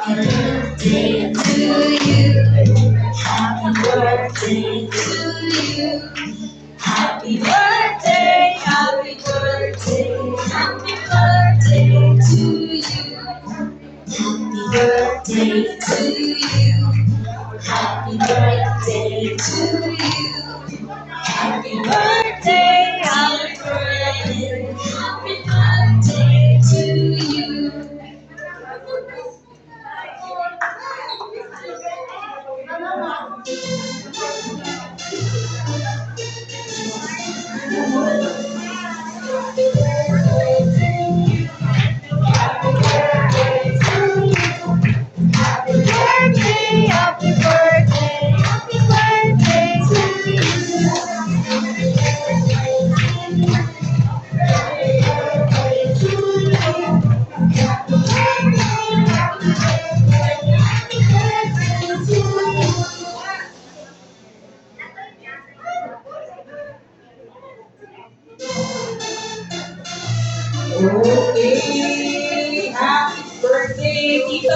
Birthday to you. Happy birthday to you. Happy birthday, happy birthday, happy birthday to you. Happy birthday to you. Happy birthday to you. Happy birthday, happy birthday, happy birthday to you. Happy birthday, happy birthday to you. Okay, happy birthday, Tito.